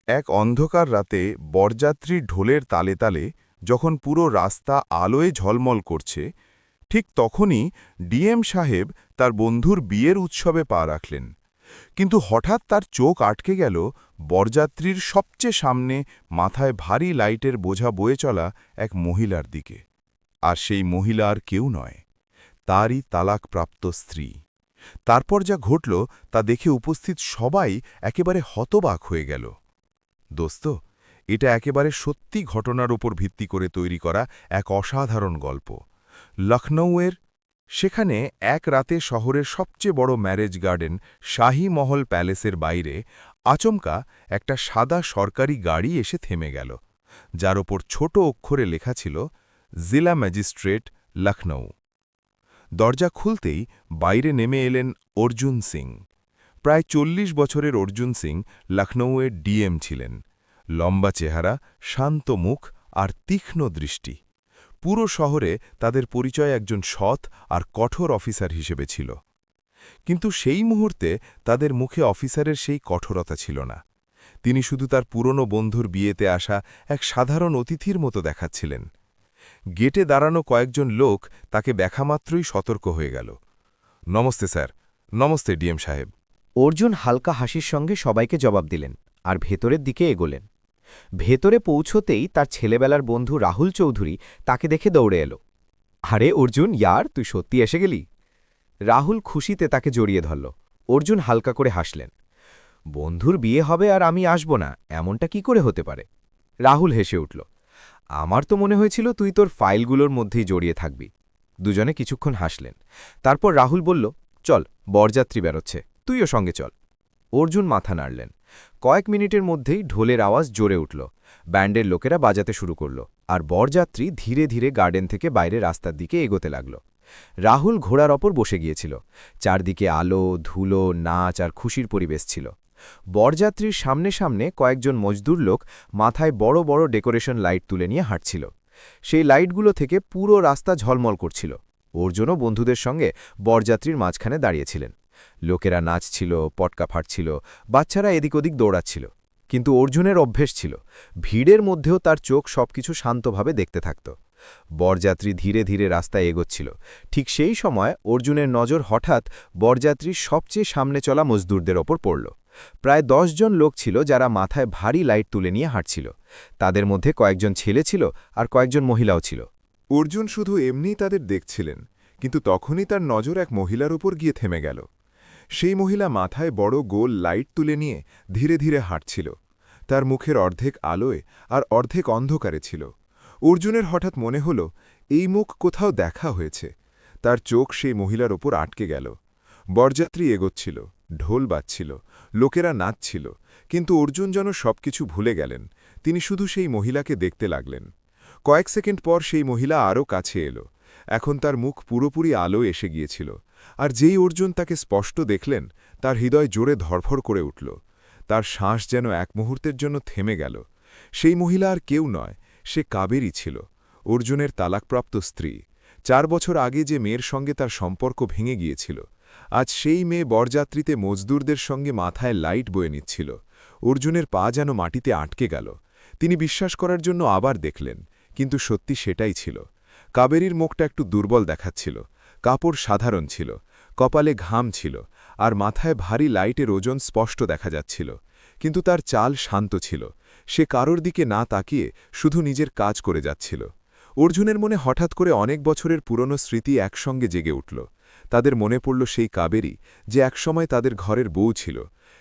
এক অন্ধকার রাতে বরযাত্রীর ঢোলের তালে তালে যখন পুরো রাস্তা আলোয় ঝলমল করছে, ঠিক তখনই ডিএম সাহেব তার বন্ধুর বিয়ের উৎসবে পা রাখলেন। কিন্তু হঠাৎ তার চোখ আটকে গেল বরযাত্রীর সবচেয়ে সামনে মাথায় ভারী লাইটের বোঝা বয়ে চলা এক মহিলার দিকে। আর সেই মহিলা আর কেউ নয়, তারই তালাকপ্রাপ্ত স্ত্রী। তারপর যা ঘটল তা দেখে উপস্থিত সবাই একেবারে হতবাক হয়ে গেল। দোস্ত, এটা একেবারে সত্যি ঘটনার উপর ভিত্তি করে তৈরি করা এক অসাধারণ গল্প। লখনৌয়ের সেখানে এক রাতে শহরের সবচেয়ে বড় ম্যারেজ গার্ডেন শাহী মহল প্যালেসের বাইরে আচমকা একটা সাদা সরকারি গাড়ি এসে থেমে গেল, যার ওপর ছোট অক্ষরে লেখা ছিল জিলা ম্যাজিস্ট্রেট, লখনৌ। দরজা খুলতেই বাইরে নেমে এলেন অর্জুন সিং। প্রায় ৪০ বছরের অর্জুন সিং লখনৌয়ের ডিএম ছিলেন। লম্বা চেহারা, শান্ত মুখ আর তীক্ষ্ণ দৃষ্টি। পুরো শহরে তাদের পরিচয় একজন সৎ আর কঠোর অফিসার হিসেবে ছিল। কিন্তু সেই মুহূর্তে তাদের মুখে অফিসারের সেই কঠোরতা ছিল না। তিনি শুধু তার পুরনো বন্ধুর বিয়েতে আসা এক সাধারণ অতিথির মতো দেখাচ্ছিলেন। গেটে দাঁড়ানো কয়েকজন লোক তাকে দেখামাত্রই সতর্ক হয়ে গেল। নমস্তে স্যার। নমস্তে ডিএম সাহেব। অর্জুন হালকা হাসির সঙ্গে সবাইকে জবাব দিলেন আর ভেতরের দিকে এগোলেন। ভেতরে পৌঁছতেই তার ছেলেবেলার বন্ধু রাহুল চৌধুরী তাকে দেখে দৌড়ে এলো। আরে অর্জুন, ইয়ার তুই সত্যি এসে গেলি। রাহুল খুশিতে তাকে জড়িয়ে ধরল। অর্জুন হালকা করে হাসলেন। বন্ধুর বিয়ে হবে আর আমি আসব না, এমনটা কি করে হতে পারে? রাহুল হেসে উঠল। আমার তো মনে হয়েছিল তুই তোর ফাইলগুলোর মধ্যেই জড়িয়ে থাকবি। দুজনে কিছুক্ষণ হাসলেন। তারপর রাহুল বলল, চল, বরযাত্রী বেরোচ্ছে, তুইও সঙ্গে চল। অর্জুন মাথা নাড়লেন। কয়েক মিনিটের মধ্যেই ঢোলের আওয়াজ জোরে উঠল। ব্যান্ডের লোকেরা বাজাতে শুরু করল, আর বরযাত্রী ধীরে ধীরে গার্ডেন থেকে বাইরে রাস্তার দিকে এগোতে লাগল। রাহুল ঘোড়ার ওপর বসে গিয়েছিল। চারদিকে আলো, ধুলো, নাচ আর খুশির পরিবেশ ছিল। বরযাত্রীর সামনে সামনে কয়েকজন মজদুর লোক মাথায় বড় বড় ডেকোরেশন লাইট তুলে নিয়ে হাঁটছিল। সেই লাইটগুলো থেকে পুরো রাস্তা ঝলমল করছিল। অর্জুনও বন্ধুদের সঙ্গে বরযাত্রীর মাঝখানে দাঁড়িয়েছিলেন। লোকেরা নাচছিল, পটকা ফাটছিল, বাচ্চারা এদিক ওদিক দৌড়াচ্ছিল। কিন্তু অর্জুনের অভ্যেস ছিল, ভিড়ের মধ্যেও তার চোখ সবকিছু শান্তভাবে দেখতে থাকত। বরযাত্রী ধীরে ধীরে রাস্তায় এগোচ্ছিল। ঠিক সেই সময় অর্জুনের নজর হঠাৎ বরযাত্রীর সবচেয়ে সামনে চলা মজদুরদের ওপর পড়ল। প্রায় ১০ জন লোক ছিল যারা মাথায় ভারী লাইট তুলে নিয়ে হাঁটছিল। তাদের মধ্যে কয়েকজন ছেলে ছিল আর কয়েকজন মহিলাও ছিল। অর্জুন শুধু এমনিই তাদের দেখছিলেন, কিন্তু তখনই তার নজর এক মহিলার উপর গিয়ে থেমে গেল। সেই মহিলা মাথায় বড় গোল লাইট তুলে নিয়ে ধীরে ধীরে হাঁটছিল। তার মুখের অর্ধেক আলোয় আর অর্ধেক অন্ধকারে ছিল। অর্জুনের হঠাৎ মনে হল এই মুখ কোথাও দেখা হয়েছে। তার চোখ সেই মহিলার ওপর আটকে গেল। বরযাত্রী এগোচ্ছিল, ঢোল বাজছিল, লোকেরা নাচছিল, কিন্তু অর্জুন যেন সবকিছু ভুলে গেলেন। তিনি শুধু সেই মহিলাকে দেখতে লাগলেন। কয়েক সেকেন্ড পর সেই মহিলা আরও কাছে এলো। এখন তার মুখ পুরোপুরি আলো এসে গিয়েছিল, আর যেই অর্জুন তাকে স্পষ্ট দেখলেন, তার হৃদয় জোরে ধরফর করে উঠল। তার শ্বাস যেন এক মুহূর্তের জন্য থেমে গেল। সেই মহিলা আর কেউ নয়, সে কাবেরী ছিল, অর্জুনের তালাকপ্রাপ্ত স্ত্রী। ৪ বছর আগে যে মেয়ের সঙ্গে তার সম্পর্ক ভেঙে গিয়েছিল, আজ সেই মেয়ে বরযাত্রীতে মজদুরদের সঙ্গে মাথায় লাইট বয়ে নিচ্ছিল। অর্জুনের পা যেন মাটিতে আটকে গেল। তিনি বিশ্বাস করার জন্য আবার দেখলেন, কিন্তু সত্যি সেটাই ছিল। কাবেরীর মুখটা একটু দুর্বল দেখাচ্ছিল, কাপড় সাধারণ ছিল, কপালে ঘাম ছিল, আর মাথায় ভারী লাইটের ওজন স্পষ্ট দেখা যাচ্ছিল। কিন্তু তার চাল শান্ত ছিল। সে কারোর দিকে না তাকিয়ে শুধু নিজের কাজ করে যাচ্ছিল। অর্জুনের মনে হঠাৎ করে অনেক বছরের পুরনো স্মৃতি একসঙ্গে জেগে উঠল। তাদের মনে পড়ল সেই কাবেরী, যে একসময় তাদের ঘরের বউ ছিল,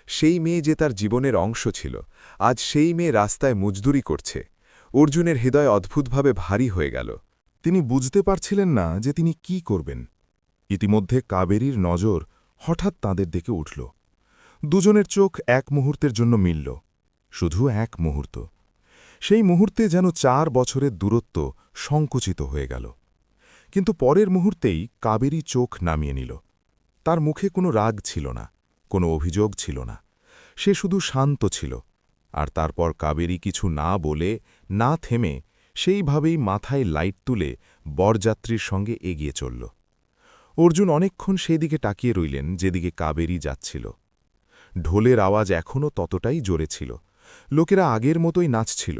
সেই মেয়ে যে তার জীবনের অংশ ছিল। আজ সেই মেয়ে রাস্তায় মজদুরি করছে। অর্জুনের হৃদয় অদ্ভুতভাবে ভারী হয়ে গেল। তিনি বুঝতে পারছিলেন না যে তিনি কি করবেন। ইতিমধ্যে কাবেরীর নজর হঠাৎ তাঁদের দিকে উঠল। দুজনের চোখ এক মুহূর্তের জন্য মিলল, শুধু এক মুহূর্ত। সেই মুহূর্তে যেন ৪ বছরের দূরত্ব সংকুচিত হয়ে গেল। কিন্তু পরের মুহূর্তেই কাবেরী চোখ নামিয়ে নিল। তার মুখে কোনো রাগ ছিল না, কোনো অভিযোগ ছিল না। সে শুধু শান্ত ছিল। আর তারপর কাবেরী কিছু না বলে, না থেমে, সেইভাবেই মাথায় লাইট তুলে বরযাত্রীর সঙ্গে এগিয়ে চলল। অর্জুন অনেকক্ষণ সেদিকে তাকিয়ে রইলেন যেদিকে কাবেরী যাচ্ছিল। ঢোলের আওয়াজ এখনও ততটাই জোরে ছিল, লোকেরা আগের মতোই নাচছিল,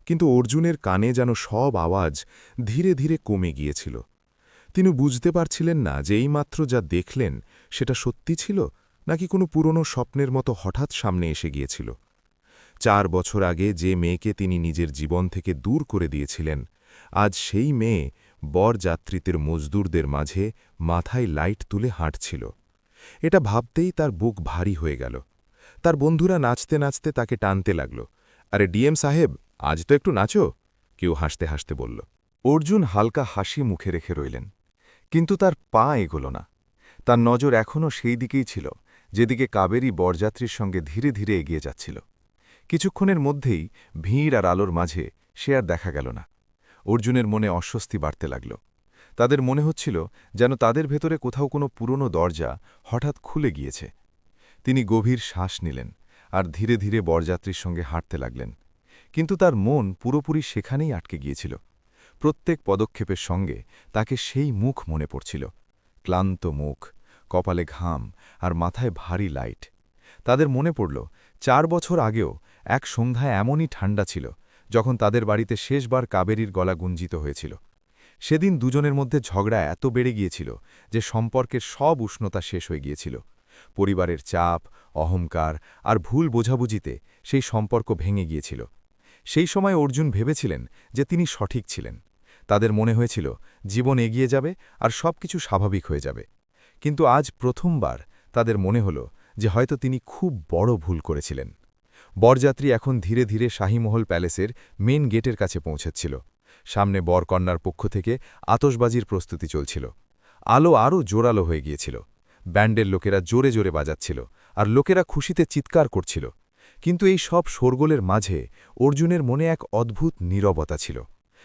কিন্তু অর্জুনের কানে যেন সব আওয়াজ ধীরে ধীরে কমে গিয়েছিল। তিনি বুঝতে পারছিলেন না যে এইমাত্র যা দেখলেন সেটা সত্যি ছিল নাকি কোনো পুরনো স্বপ্নের মতো হঠাৎ সামনে এসে গিয়েছিল। 4 বছর আগে যে মেয়েকে তিনি নিজের জীবন থেকে দূর করে দিয়েছিলেন, আজ সেই মেয়ে বরযাত্রীদের মজদুরদের মাঝে মাথায় লাইট তুলে হাঁটছিল। এটা ভাবতেই তার বুক ভারী হয়ে গেল। তার বন্ধুরা নাচতে নাচতে তাকে টানতে লাগল। আরে ডিএম সাহেব, আজ তো একটু নাচো, কেউ হাসতে হাসতে বলল। অর্জুন হালকা হাসি মুখে রেখে রইলেন, কিন্তু তার পা এগোল না। তার নজর এখনও সেই দিকেই ছিল যেদিকে কাবেরী বরযাত্রীর সঙ্গে ধীরে ধীরে এগিয়ে যাচ্ছিল। কিছুক্ষণের মধ্যেই ভিড় আর আলোর মাঝে সে আর দেখা গেল না। অর্জুনের মনে অস্বস্তি বাড়তে লাগল। তাদের মনে হচ্ছিল যেন তাদের ভেতরে কোথাও কোনো পুরনো দরজা হঠাৎ খুলে গিয়েছে। তিনি গভীর শ্বাস নিলেন আর ধীরে ধীরে বরযাত্রীর সঙ্গে হাঁটতে লাগলেন, কিন্তু তার মন পুরোপুরি সেখানেই আটকে গিয়েছিল। প্রত্যেক পদক্ষেপের সঙ্গে তাকে সেই মুখ মনে পড়ছিল, ক্লান্ত মুখ, কপালে ঘাম আর মাথায় ভারী লাইট। তাদের মনে পড়ল 4 বছর আগেও এক সন্ধ্যায় এমনই ঠান্ডা ছিল যখন তাদের বাড়িতে শেষবার কাবেরীর গলা গুঞ্জিত হয়েছিল। সেদিন দুজনের মধ্যে ঝগড়া এত বেড়ে গিয়েছিল যে সম্পর্কের সব উষ্ণতা শেষ হয়ে গিয়েছিল। পরিবারের চাপ, অহংকার আর ভুল বোঝাবুঝিতে সেই সম্পর্ক ভেঙে গিয়েছিল। সেই সময় অর্জুন ভেবেছিলেন যে তিনি সঠিক ছিলেন। তাদের মনে হয়েছিল জীবন এগিয়ে যাবে আর সবকিছু স্বাভাবিক হয়ে যাবে। কিন্তু আজ প্রথমবার তাদের মনে হল যে হয়তো তিনি খুব বড় ভুল করেছিলেন। বরযাত্রী এখন ধীরে ধীরে শাহীমহল প্যালেসের মেন গেটের কাছে পৌঁছচ্ছিল। সামনে বরকন্যার পক্ষ থেকে আতশবাজির প্রস্তুতি চলছিল। আলো আরও জোরালো হয়ে গিয়েছিল। ব্যান্ডের লোকেরা জোরে জোরে বাজাচ্ছিল আর লোকেরা খুশিতে চিৎকার করছিল। কিন্তু এই সব শোরগোলের মাঝে অর্জুনের মনে এক অদ্ভুত নীরবতা ছিল।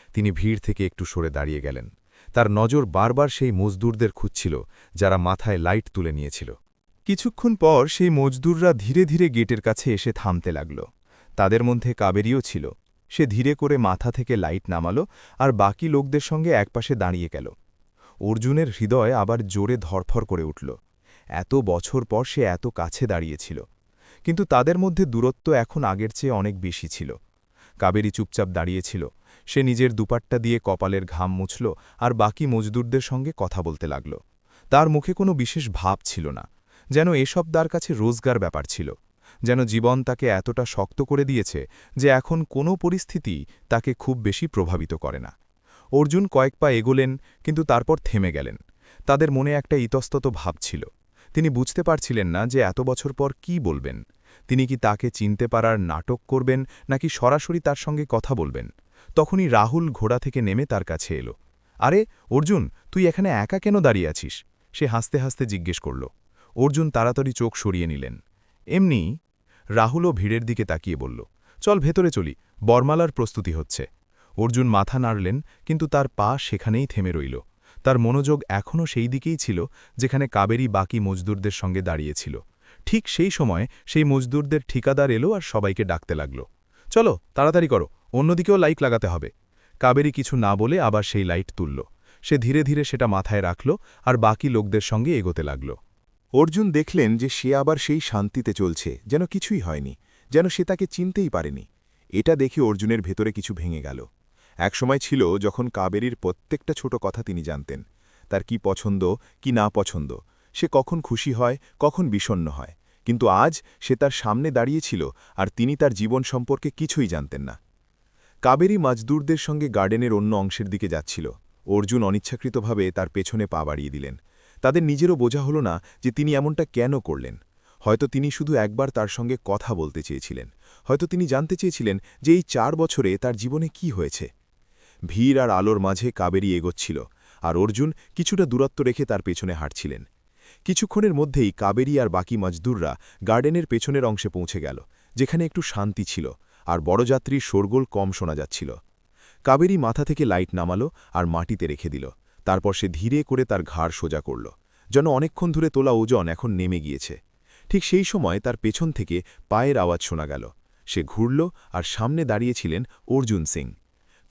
তিনি ভিড় থেকে একটু সরে দাঁড়িয়ে গেলেন। তার নজর বারবার সেই মজদুরদের খুঁজছিল যারা মাথায় লাইট তুলে নিয়েছিল। কিছুক্ষণ পর সেই মজদুররা ধীরে ধীরে গেটের কাছে এসে থামতে লাগল। তাদের মধ্যে কাবেরীও ছিল। সে ধীরে করে মাথা থেকে লাইট নামালো আর বাকি লোকদের সঙ্গে একপাশে দাঁড়িয়ে গেল। অর্জুনের হৃদয় আবার জোরে ধরফর করে উঠল। এত বছর পর সে এত কাছে দাঁড়িয়েছিল, কিন্তু তাদের মধ্যে দূরত্ব এখন আগের চেয়ে অনেক বেশি ছিল। কাবেরী চুপচাপ দাঁড়িয়েছিল। সে নিজের দুপাট্টা দিয়ে কপালের ঘাম মুছল আর বাকি মজদুরদের সঙ্গে কথা বলতে লাগল। তার মুখে কোনো বিশেষ ভাব ছিল না, যেন এসব তার কাছে রোজগার ব্যাপার ছিল, যেন জীবন তাকে এতটা শক্ত করে দিয়েছে যে এখন কোনো পরিস্থিতি তাকে খুব বেশি প্রভাবিত করে না। অর্জুন কয়েক পা এগোলেন, কিন্তু তারপর থেমে গেলেন। তাদের মনে একটা ইতস্তত ভাব ছিল। তিনি বুঝতে পারছিলেন না যে এত বছর পর কি বলবেন। তিনি কি তাকে চিনতে পারার নাটক করবেন নাকি সরাসরি তার সঙ্গে কথা বলবেন। তখনই রাহুল ঘোড়া থেকে নেমে তার কাছে এলো। আরে অর্জুন, তুই এখানে একা কেন দাঁড়িয়ে আছিস? সে হাসতে হাসতে জিজ্ঞেস করল। অর্জুন তাড়াতাড়ি চোখ সরিয়ে নিলেন। এমনি। রাহুলও ভিড়ের দিকে তাকিয়ে বলল, চল ভেতরে চলি, বরমালার প্রস্তুতি হচ্ছে। অর্জুন মাথা নাড়লেন, কিন্তু তার পা সেখানেই থেমে রইল। তার মনোযোগ এখনও সেই দিকেই ছিল যেখানে কাবেরী বাকি মজদুরদের সঙ্গে দাঁড়িয়েছিল। ঠিক সেই সময় সেই মজদুরদের ঠিকাদার এলো আর সবাইকে ডাকতে লাগল। চলো তাড়াতাড়ি করো, অন্যদিকেও লাইট লাগাতে হবে। কাবেরী কিছু না বলে আবার সেই লাইট তুলল। সে ধীরে ধীরে সেটা মাথায় রাখল আর বাকি লোকদের সঙ্গে এগোতে লাগল। অর্জুন দেখলেন যে সে আবার সেই শান্তিতে চলছে, যেন কিছুই হয়নি, যেন সে তাকে চিনতেই পারেনি। এটা দেখে অর্জুনের ভেতরে কিছু ভেঙে গেল। একসময় ছিল যখন কাবেরীর প্রত্যেকটা ছোট কথা তিনি জানতেন, তার কি পছন্দ কি না পছন্দ, সে কখন খুশি হয় কখন বিষণ্ণ হয়। কিন্তু আজ সে তার সামনে দাঁড়িয়েছিল আর তিনি তার জীবন সম্পর্কে কিছুই জানতেন না। কাবেরী মজদুরদের সঙ্গে গার্ডেনের অন্য অংশের দিকে যাচ্ছিল। অর্জুন অনিচ্ছাকৃতভাবে তার পেছনে পা বাড়িয়ে দিলেন। তাদের নিজেরও বোঝা হল না যে তিনি এমনটা কেন করলেন। হয়তো তিনি শুধু একবার তার সঙ্গে কথা বলতে চেয়েছিলেন, হয়তো তিনি জানতে চেয়েছিলেন যে এই 4 বছরে তার জীবনে কি হয়েছে। ভিড় আর আলোর মাঝে কাবেরী এগোচ্ছিল, আর অর্জুন কিছুটা দূরত্ব রেখে তার পেছনে হাঁটছিলেন। কিছুক্ষণের মধ্যেই কাবেরী আর বাকি মজদুররা গার্ডেনের পেছনের অংশে পৌঁছে গেল, যেখানে একটু শান্তি ছিল আর বড়যাত্রীর শোরগোল কম শোনা যাচ্ছিল। কাবেরী মাথা থেকে লাইট নামালো আর মাটিতে রেখে দিল। তারপর সে ধীরে করে তার ঘাড় সোজা করল, যেন অনেকক্ষণ ধরে তোলা ওজন এখন নেমে গিয়েছে। ঠিক সেই সময় তার পেছন থেকে পায়ের আওয়াজ শোনা গেল। সে ঘুরল আর সামনে দাঁড়িয়েছিলেন অর্জুন সিং।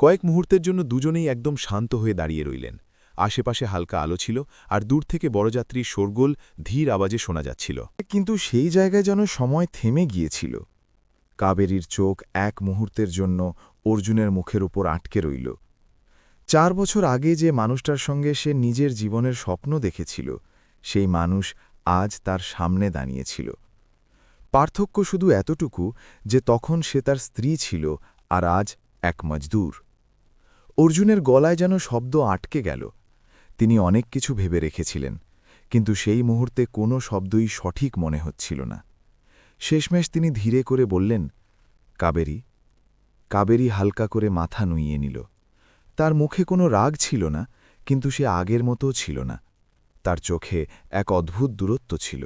কয়েক মুহূর্তের জন্য দুজনেই একদম শান্ত হয়ে দাঁড়িয়ে রইলেন। আশেপাশে হালকা আলো ছিল আর দূর থেকে বড়যাত্রীর শোরগোল ধীর আওয়াজে শোনা যাচ্ছিল। কিন্তু সেই জায়গায় যেন সময় থেমে গিয়েছিল। কাবেরীর চোখ এক মুহূর্তের জন্য অর্জুনের মুখের উপর আটকে রইল। 4 বছর আগে যে মানুষটার সঙ্গে সে নিজের জীবনের স্বপ্ন দেখেছিল, সেই মানুষ আজ তার সামনে দাঁড়িয়েছিল। পার্থক্য শুধু এতটুকু যে তখন সে তার স্ত্রী ছিল আর আজ এক মজদুর। অর্জুনের গলায় যেন শব্দ আটকে গেল। তিনি অনেক কিছু ভেবে রেখেছিলেন, কিন্তু সেই মুহূর্তে কোনো শব্দই সঠিক মনে হচ্ছিল না। শেষমেশ তিনি ধীরে করে বললেন, কাবেরী। কাবেরী হালকা করে মাথা নুইয়ে নিল। তার মুখে কোনো রাগ ছিল না, কিন্তু সে আগের মতো ছিল না। তার চোখে এক অদ্ভুত দূরত্ব ছিল।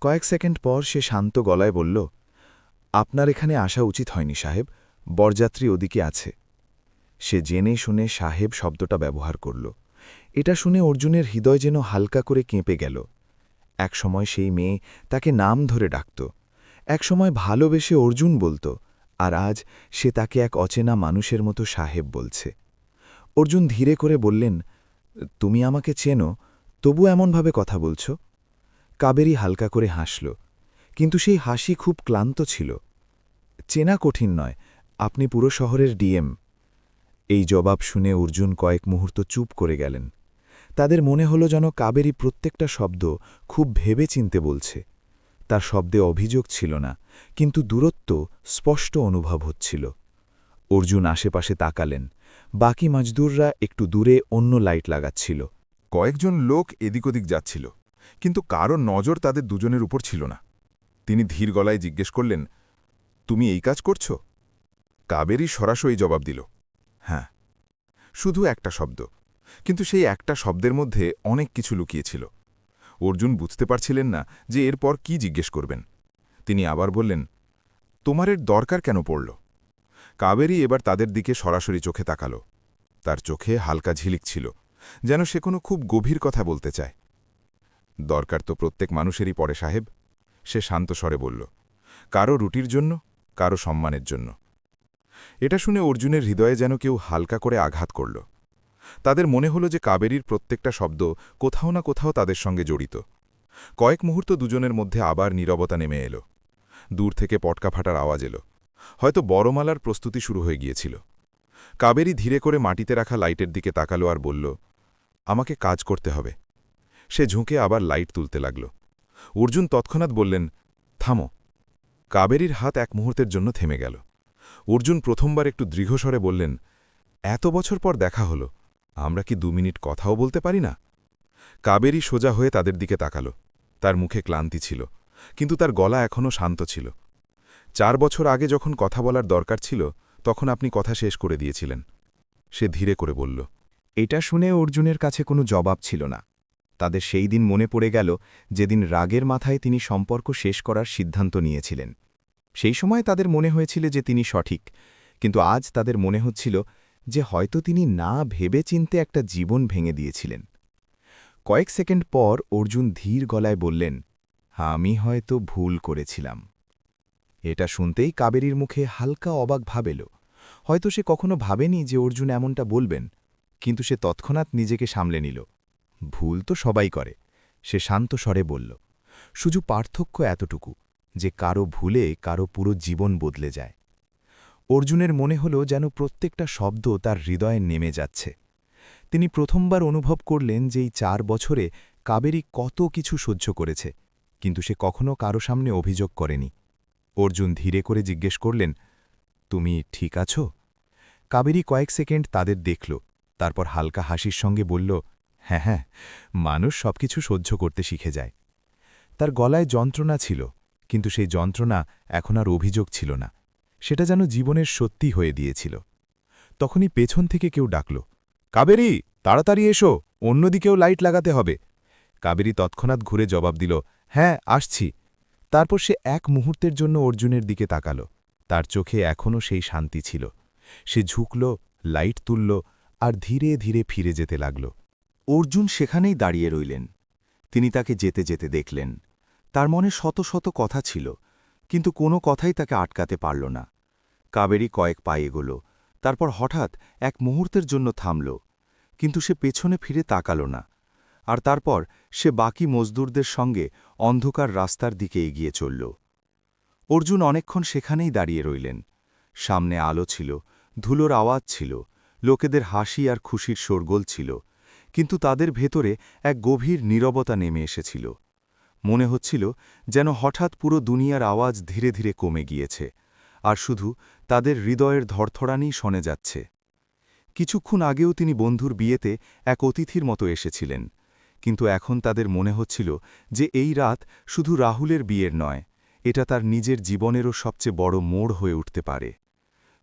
কয়েক সেকেন্ড পর সে শান্ত গলায় বলল, আপনার এখানে আসা উচিত হয়নি সাহেব, বরযাত্রী ওদিকে আছে। সে জেনে শুনে সাহেব শব্দটা ব্যবহার করল। এটা শুনে অর্জুনের হৃদয় যেন হালকা করে কেঁপে গেল। একসময় সেই মেয়ে তাকে নাম ধরে ডাকত, একসময় ভালোবেসে অর্জুন বলত, আর আজ সে তাকে এক অচেনা মানুষের মতো সাহেব বলছে। অর্জুন ধীরে করে বললেন, তুমি আমাকে চেনো, তবু এমনভাবে কথা বলছ? কাবেরী হালকা করে হাসল, কিন্তু সেই হাসি খুব ক্লান্ত ছিল। চেনা কঠিন নয়, আপনি পুরো শহরের ডিএম। এই জবাব শুনে অর্জুন কয়েক মুহূর্ত চুপ করে গেলেন। তাদের মনে হল যেন কাবেরী প্রত্যেকটা শব্দ খুব ভেবে চিনতে বলছে। তার শব্দে অভিযোগ ছিল না, কিন্তু দূরত্ব স্পষ্ট অনুভব হচ্ছিল। অর্জুন আশেপাশে তাকালেন। বাকি মজদুররা একটু দূরে অন্য লাইট লাগাচ্ছিল। কয়েকজন লোক এদিক ওদিক যাচ্ছিল, কিন্তু কারো নজর তাদের দুজনের উপর ছিল না। তিনি ধীর গলায় জিজ্ঞেস করলেন, তুমি এই কাজ করছ? কাবেরী সরাসরি জবাব দিল, হ্যাঁ। শুধু একটা শব্দ, কিন্তু সেই একটা শব্দের মধ্যে অনেক কিছু লুকিয়েছিল। অর্জুন বুঝতে পারছিলেন না যে এরপর কি জিজ্ঞেস করবেন। তিনি আবার বললেন, তোমার এর দরকার কেন পড়ল? কাবেরী এবার তাদের দিকে সরাসরি চোখে তাকাল। তার চোখে হালকা ঝিলিক ছিল, যেন সে কোনো খুব গভীর কথা বলতে চায়। দরকার তো প্রত্যেক মানুষেরই পড়ে সাহেব, সে শান্ত স্বরে বলল, কারো রুটির জন্য, কারো সম্মানের জন্য। এটা শুনে অর্জুনের হৃদয়ে যেন কেউ হালকা করে আঘাত করল। তাদের মনে হল যে কাবেরীর প্রত্যেকটা শব্দ কোথাও না কোথাও তাদের সঙ্গে জড়িত। কয়েক মুহূর্ত দুজনের মধ্যে আবার নীরবতা নেমে এলো। দূর থেকে পটকা ফাটার আওয়াজ এলো। হয়তো বড়মালার প্রস্তুতি শুরু হয়ে গিয়েছিল। কাবেরী ধীরে করে মাটিতে রাখা লাইটের দিকে তাকালো আর বলল, আমাকে কাজ করতে হবে। সে ঝুঁকে আবার লাইট তুলতে লাগল। অর্জুন তৎক্ষণাৎ বললেন, থামো। কাবেরীর হাত এক মুহূর্তের জন্য থেমে গেল। অর্জুন প্রথমবার একটু দৃঢ়স্বরে বললেন, এত বছর পর দেখা হল, আমরা কি 2 মিনিট কথাও বলতে পারি না? কাবেরী সোজা হয়ে তাদের দিকে তাকাল। তার মুখে ক্লান্তি ছিল, কিন্তু তার গলা এখনও শান্ত ছিল। 4 বছর আগে যখন কথা বলার দরকার ছিল, তখন আপনি কথা শেষ করে দিয়েছিলেন। সে ধীরে করে বলল। এটা শুনে অর্জুনের কাছে কোনো জবাব ছিল না। তাদের সেই দিন মনে পড়ে গেল যেদিন রাগের মাথায় তিনি সম্পর্ক শেষ করার সিদ্ধান্ত নিয়েছিলেন। সেই সময় তাদের মনে হয়েছিল যে তিনি সঠিক, কিন্তু আজ তাদের মনে হচ্ছিল যে হয়তো তিনি না ভেবে চিনতে একটা জীবন ভেঙে দিয়েছিলেন। কয়েক সেকেন্ড পর অর্জুন ধীর গলায় বললেন, আমি হয়তো ভুল করেছিলাম। এটা শুনতেই কাবেরীর মুখে হালকা অবাক ভাব এলো। হয়তো সে কখনো ভাবেনি যে অর্জুন এমনটা বলবেন, কিন্তু সে তৎক্ষণাৎ নিজেকে সামলে নিল। ভুল তো সবাই করে, সে শান্ত স্বরে বলল। শুধু পার্থক্য এতটুকু যে কারো ভুলে কারো পুরো জীবন বদলে যায়। অর্জুনের মনে হল যেন প্রত্যেকটা শব্দ তার হৃদয়ে নেমে যাচ্ছে। তিনি প্রথমবার অনুভব করলেন যে এই 4 বছরে কাবেরী কত কিছু সহ্য করেছে, কিন্তু সে কখনো কারো সামনে অভিযোগ করেনি। অর্জুন ধীরে করে জিজ্ঞেস করলেন, তুমি ঠিক আছো? কাবেরী কয়েক সেকেন্ড তাদের দেখল, তারপর হালকা হাসির সঙ্গে বলল, হ্যাঁ হ্যাঁ, মানুষ সবকিছু সহ্য করতে শিখে যায়। তার গলায় যন্ত্রণা ছিল, কিন্তু সেই যন্ত্রণা এখন আর অভিযোগ ছিল না। সেটা যেন জীবনের সত্যি হয়ে দিয়েছিল। তখনই পেছন থেকে কেউ ডাকল, কাবেরী, তাড়াতাড়ি এসো, অন্যদিকেও লাইট লাগাতে হবে। কাবেরী তৎক্ষণাৎ ঘুরে জবাব দিল, হ্যাঁ আসছি। তারপর সে এক মুহূর্তের জন্য অর্জুনের দিকে তাকাল। তার চোখে এখনও সেই শান্তি ছিল। সে ঝুঁকল, লাইট তুলল আর ধীরে ধীরে ফিরে যেতে লাগল। অর্জুন সেখানেই দাঁড়িয়ে রইলেন। তিনি তাকে যেতে যেতে দেখলেন। তার মনে শত শত কথা ছিল, কিন্তু কোনো কথাই তাকে আটকাতে পারল না। কাবেরী কয়েক পা এগোল, তারপর হঠাৎ এক মুহূর্তের জন্য থামল, কিন্তু সে পেছনে ফিরে তাকাল না। আর তারপর সে বাকি মজদুরদের সঙ্গে অন্ধকার রাস্তার দিকে এগিয়ে চলল। অর্জুন অনেকক্ষণ সেখানেই দাঁড়িয়ে রইলেন। সামনে আলো ছিল, ধুলোর আওয়াজ ছিল, লোকেদের হাসি আর খুশির শোরগোল ছিল, কিন্তু তাদের ভেতরে এক গভীর নীরবতা নেমে এসেছিল। মনে হচ্ছিল যেন হঠাৎ পুরো দুনিয়ার আওয়াজ ধীরে ধীরে কমে গিয়েছে, আর শুধু তাদের হৃদয়ের ধড়ধড়ানি শোনা যাচ্ছে। কিছুক্ষণ আগেও তিনি বন্ধুর বিয়েতে এক অতিথির মতো এসেছিলেন, কিন্তু এখন তাদের মনে হচ্ছিল যে এই রাত শুধু রাহুলের বিয়ের নয়, এটা তার নিজের জীবনেরও সবচেয়ে বড় মোড় হয়ে উঠতে পারে।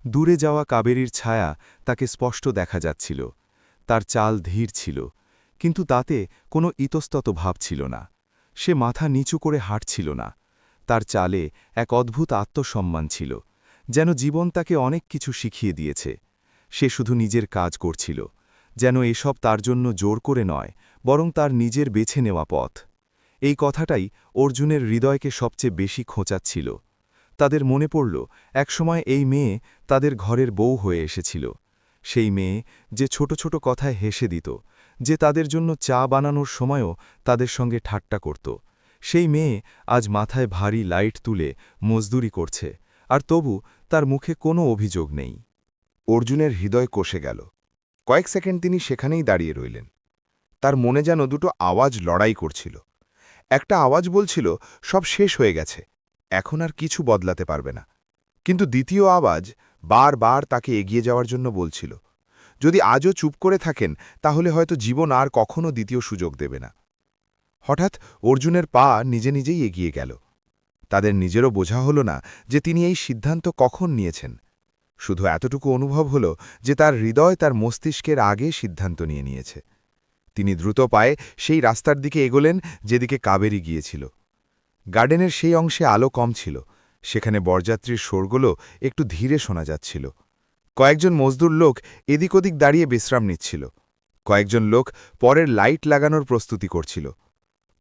দূরে যাওয়া কাবেরীর ছায়া তাকে স্পষ্ট দেখা যাচ্ছিল। তার চাল ধীর ছিল, কিন্তু তাতে কোনো ইতস্তত ভাব ছিল না। সে মাথা নিচু করে হাঁটছিল না। তার চালে এক অদ্ভুত আত্মসম্মান ছিল, যেন জীবন তাকে অনেক কিছু শিখিয়ে দিয়েছে। সে শুধু নিজের কাজ করছিল, যেন এসব তার জন্য জোর করে নয়, বরং তার নিজের বেছে নেওয়া পথ। এই কথাটাই অর্জুনের হৃদয়কে সবচেয়ে বেশি খোঁচাচ্ছিল। তাদের মনে পড়ল একসময় এই মেয়ে তাদের ঘরের বউ হয়ে এসেছিল। সেই মেয়ে যে ছোট ছোট কথায় হেসে দিত, যে তাদের জন্য চা বানানোর সময়ও তাদের সঙ্গে ঠাট্টা করত। সেই মেয়ে আজ মাথায় ভারী লাইট তুলে মজদুরি করছে, আর তবু তার মুখে কোনো অভিযোগ নেই। অর্জুনের হৃদয় কষে গেল। কয়েক সেকেন্ড তিনি সেখানেই দাঁড়িয়ে রইলেন। তার মনে যেন দুটো আওয়াজ লড়াই করছিল। একটা আওয়াজ বলছিল সব শেষ হয়ে গেছে, এখন আর কিছু বদলাতে পারবে না। কিন্তু দ্বিতীয় আওয়াজ বারবার তাকে এগিয়ে যাওয়ার জন্য বলছিল, যদি আজও চুপ করে থাকেন তাহলে হয়তো জীবন আর কখনো দ্বিতীয় সুযোগ দেবে না। হঠাৎ অর্জুনের পা নিজে নিজেই এগিয়ে গেল। তাদের নিজেরও বোঝা হল না যে তিনি এই সিদ্ধান্ত কখন নিয়েছেন। শুধু এতটুকু অনুভব হল যে তার হৃদয় তার মস্তিষ্কের আগে সিদ্ধান্ত নিয়েছে। তিনি দ্রুত পায়ে সেই রাস্তার দিকে এগোলেন যেদিকে কাবেরী গিয়েছিল। গার্ডেনের সেই অংশে আলো কম ছিল, সেখানে বরযাত্রীর শোরগুলো একটু ধীরে শোনা যাচ্ছিল। কয়েকজন মজদুর লোক এদিক ওদিক দাঁড়িয়ে বিশ্রাম নিচ্ছিল। কয়েকজন লোক পরের লাইট লাগানোর প্রস্তুতি করছিল।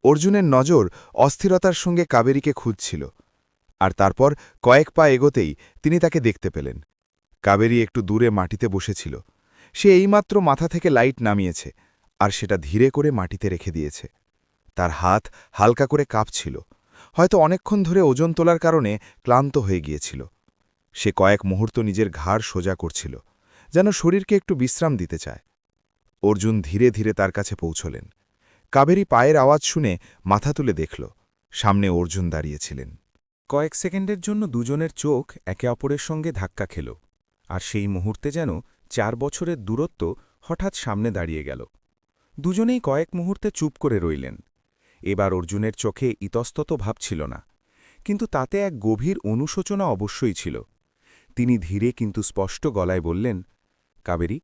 অর্জুনের নজর অস্থিরতার সঙ্গে কাবেরীকে খুঁজছিল, আর তারপর কয়েক পা এগোতেই তিনি তাকে দেখতে পেলেন। কাবেরী একটু দূরে মাটিতে বসেছিল। সে এইমাত্র মাথা থেকে লাইট নামিয়েছে, আর সেটা ধীরে করে মাটিতে রেখে দিয়েছে। তার হাত হালকা করে কাঁপছিল, হয়তো অনেকক্ষণ ধরে ওজন তোলার কারণে ক্লান্ত হয়ে গিয়েছিল। সে কয়েক মুহূর্ত নিজের ঘাড় সোজা করছিল, যেন শরীরকে একটু বিশ্রাম দিতে চায়। অর্জুন ধীরে ধীরে তার কাছে পৌঁছলেন। কাবেরী পায়ের আওয়াজ শুনে মাথা তুলে দেখল, সামনে অর্জুন দাঁড়িয়েছিলেন। কয়েক সেকেন্ডের জন্য দুজনের চোখ একে অপরের সঙ্গে ধাক্কা খেল, আর সেই মুহূর্তে যেন 4 বছরের দূরত্ব হঠাৎ সামনে দাঁড়িয়ে গেল। দুজনেই কয়েক মুহূর্তে চুপ করে রইলেন। এবার অর্জুনের চোখে ইতস্তত ভাব ছিল না, কিন্তু তাতে এক গভীর অনুশোচনা অবশ্যই ছিল। তিনি ধীরে কিন্তু স্পষ্ট গলায় বললেন, কাবেরী,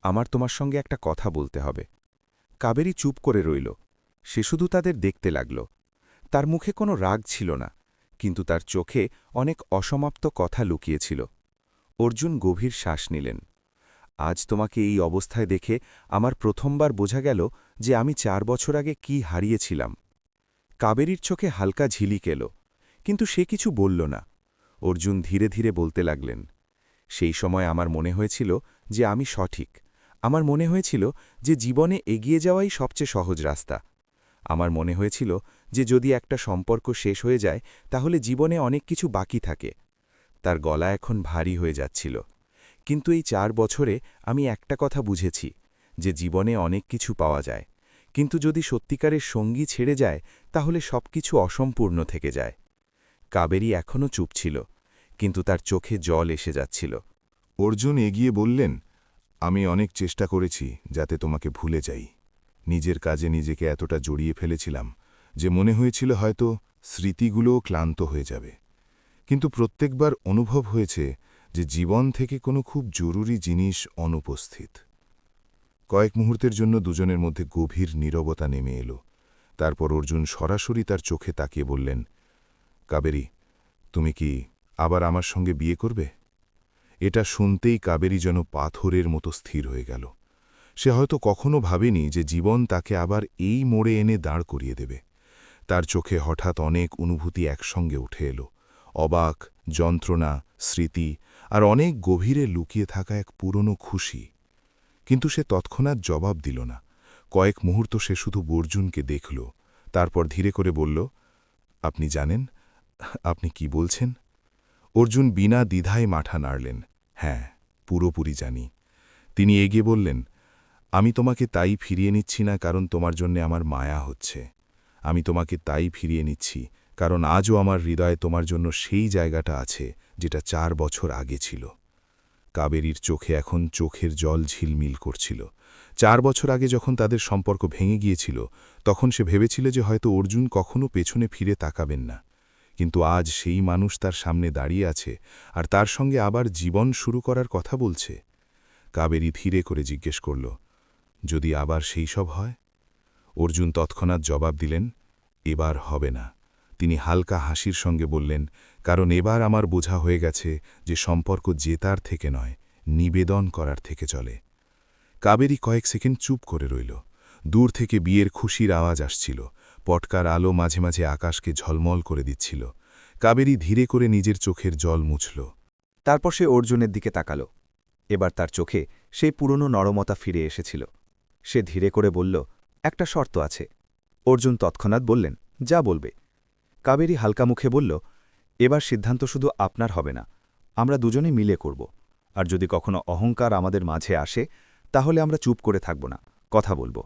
আমার তোমার সঙ্গে একটা কথা বলতে হবে। কাবেরী চুপ করে রইল। সে শুধু তাদের দেখতে লাগল। তার মুখে কোনো রাগ ছিল না, কিন্তু তার চোখে অনেক অসমাপ্ত কথা লুকিয়েছিল। অর্জুন গভীর শ্বাস নিলেন। আজ তোমাকে এই অবস্থায় দেখে আমার প্রথমবার বোঝা গেল যে আমি 4 বছর আগে কি হারিয়েছিলাম। কাবেরীর চোখে হালকা ঝিলিক এলো, কিন্তু সে কিছু বলল না। অর্জুন ধীরে ধীরে বলতে লাগলেন, সেই সময় আমার মনে হয়েছিল যে আমি সঠিক। আমার মনে হয়েছিল যে জীবনে এগিয়ে যাওয়াই সবচেয়ে সহজ রাস্তা। আমার মনে হয়েছিল যে যদি একটা সম্পর্ক শেষ হয়ে যায় তাহলে জীবনে অনেক কিছু বাকি থাকে। তার গলা এখন ভারী হয়ে যাচ্ছিল। কিন্তু এই 4 বছরে আমি একটা কথা বুঝেছি, যে জীবনে অনেক কিছু পাওয়া যায়, কিন্তু যদি সত্যিকারের সঙ্গী ছেড়ে যায় তাহলে সবকিছু অসম্পূর্ণ থেকে যায়। কাবেরী এখনও চুপ ছিল, কিন্তু তার চোখে জল এসে যাচ্ছিল। অর্জুন এগিয়ে বললেন, আমি অনেক চেষ্টা করেছি যাতে তোমাকে ভুলে যাই। নিজের কাজে নিজেকে এতটা জড়িয়ে ফেলেছিলাম যে মনে হয়েছিল হয়তো স্মৃতিগুলোও ক্লান্ত হয়ে যাবে। কিন্তু প্রত্যেকবার অনুভব হয়েছে যে জীবন থেকে কোনো খুব জরুরি জিনিস অনুপস্থিত। কয়েক মুহূর্তের জন্য দুজনের মধ্যে গভীর নীরবতা নেমে এলো। তারপর অর্জুন সরাসরি তার চোখে তাকিয়ে বললেন, কাবেরী, তুমি কি আবার আমার সঙ্গে বিয়ে করবে? এটা শুনতেই কাবেরী যেন পাথরের মতো স্থির হয়ে গেল। সে হয়তো কখনো ভাবেনি যে জীবন তাকে আবার এই মোড়ে এনে দাঁড় করিয়ে দেবে। তার চোখে হঠাৎ অনেক অনুভূতি একসঙ্গে উঠে এলো, অবাক, যন্ত্রণা, স্মৃতি, আর অনেক গভীরে লুকিয়ে থাকা এক পুরনো খুশি। কিন্তু সে তৎক্ষণাৎ জবাব দিল না। কয়েক মুহূর্ত সে শুধু অর্জুনকে দেখল, তারপর ধীরে করে বলল, আপনি জানেন আপনি কি বলছেন? অর্জুন বিনা দ্বিধায় মাথা নাড়লেন। হ্যাঁ, পুরোপুরি জানি। তিনি এগিয়ে বললেন, আমি তোমাকে তাই ফিরিয়ে নিচ্ছি না কারণ তোমার জন্য আমার মায়া হচ্ছে। আমি তোমাকে তাই ফিরিয়ে নিচ্ছি কারণ আজও আমার হৃদয়ে তোমার জন্য সেই জায়গাটা আছে যেটা 4 বছর আগে ছিল। কাবেরীর চোখে এখন চোখের জল ঝিলমিল করছিল। 4 বছর আগে যখন তাদের সম্পর্ক ভেঙে গিয়েছিল তখন সে ভেবেছিল যে হয়তো অর্জুন কখনো পেছনে ফিরে তাকাবেন না। কিন্তু আজ সেই মানুষ তার সামনে দাঁড়িয়ে আছে আর তার সঙ্গে আবার জীবন শুরু করার কথা বলছে। কাবেরী ধীরে করে জিজ্ঞেস করল, যদি আবার সেই সব হয়? অর্জুন তৎক্ষণাৎ জবাব দিলেন, এবার হবে না। তিনি হালকা হাসির সঙ্গে বললেন, কারণ এবার আমার বোঝা হয়ে গেছে যে সম্পর্ক জেতার থেকে নয়, নিবেদন করার থেকে চলে। কাবেরী কয়েক সেকেন্ড চুপ করে রইল। দূর থেকে বিয়ের খুশির আওয়াজ আসছিল। পটকার আলো মাঝে মাঝে আকাশকে ঝলমল করে দিচ্ছিল। কাবেরী ধীরে করে নিজের চোখের জল মুছল। তারপর সে অর্জুনের দিকে তাকাল। এবার তার চোখে সেই পুরনো নরমতা ফিরে এসেছিল। সে ধীরে করে বলল, একটা শর্ত আছে। অর্জুন তৎক্ষণাৎ বললেন, যা বলবে। কাবেরী হালকা মুখে বলল, এবার সিদ্ধান্ত শুধু আপনার হবে না, আমরা দুজনে মিলে করব। আর যদি কখনো অহংকার আমাদের মাঝে আসে তাহলে আমরা চুপ করে থাকব না, কথা বলব।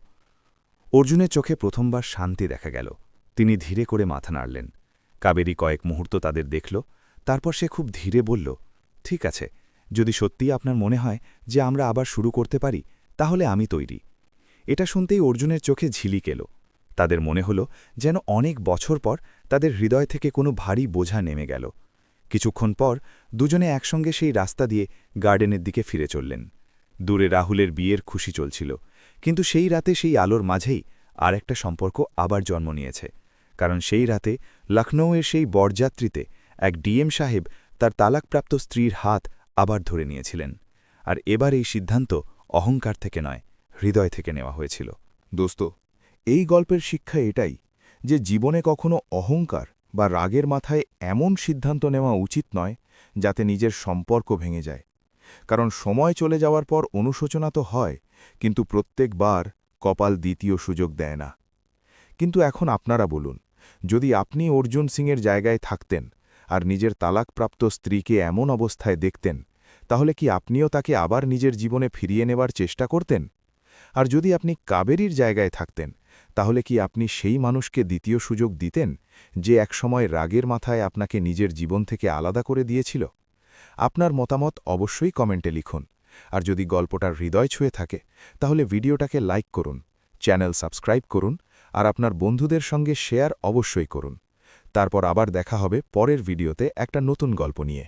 অর্জুনের চোখে প্রথমবার শান্তি দেখা গেল। তিনি ধীরে করে মাথা নাড়লেন। কাবেরী কয়েক মুহূর্ত তাদের দেখল, তারপর সে খুব ধীরে বলল, ঠিক আছে, যদি সত্যিই আপনার মনে হয় যে আমরা আবার শুরু করতে পারি তাহলে আমি তৈরি। এটা শুনতেই অর্জুনের চোখে ঝিলিক এলো। তাদের মনে হল যেন অনেক বছর পর তাদের হৃদয় থেকে কোনো ভারী বোঝা নেমে গেল। কিছুক্ষণ পর দুজনে একসঙ্গে সেই রাস্তা দিয়ে গার্ডেনের দিকে ফিরে চললেন। দূরে রাহুলের বিয়ের খুশি চলছিল, কিন্তু সেই রাতে সেই আলোর মাঝেই আর একটা সম্পর্ক আবার জন্ম নিয়েছে। কারণ সেই রাতে লখনৌয়ের সেই বরযাত্রীতে এক ডিএম সাহেব তার তালাকপ্রাপ্ত স্ত্রীর হাত আবার ধরে নিয়েছিলেন। আর এবার এই সিদ্ধান্ত অহংকার থেকে নয়, হৃদয় থেকে নেওয়া হয়েছিল। দোস্ত, এই গল্পের শিক্ষা এটাই যে জীবনে কখনো অহংকার বা রাগের মাথায় এমন সিদ্ধান্ত নেওয়া উচিত নয় যাতে নিজের সম্পর্ক ভেঙে যায়। কারণ সময় চলে যাওয়ার পর অনুশোচনা তো হয়, কিন্তু প্রত্যেকবার কপাল দ্বিতীয় সুযোগ দেয় না। কিন্তু এখন আপনারা বলুন, যদি আপনি অর্জুন সিংয়ের জায়গায় থাকতেন আর নিজের তালাকপ্রাপ্ত স্ত্রীকে এমন অবস্থায় দেখতেন, তাহলে কি আপনিও তাকে আবার নিজের জীবনে ফিরিয়ে নেবার চেষ্টা করতেন? আর যদি আপনি কাবেরীর জায়গায় থাকতেন, তাহলে কি আপনি সেই মানুষকে দ্বিতীয় সুযোগ দিতেন যে একসময় রাগের মাথায় আপনাকে নিজের জীবন থেকে আলাদা করে দিয়েছিল? আপনার মতামত অবশ্যই কমেন্টে লিখুন। আর যদি গল্পটার হৃদয় ছুঁয়ে থাকে তাহলে ভিডিওটাকে লাইক করুন, চ্যানেল সাবস্ক্রাইব করুন আর আপনার বন্ধুদের সঙ্গে শেয়ার অবশ্যই করুন। তারপর আবার দেখা হবে পরের ভিডিওতে একটা নতুন গল্প নিয়ে।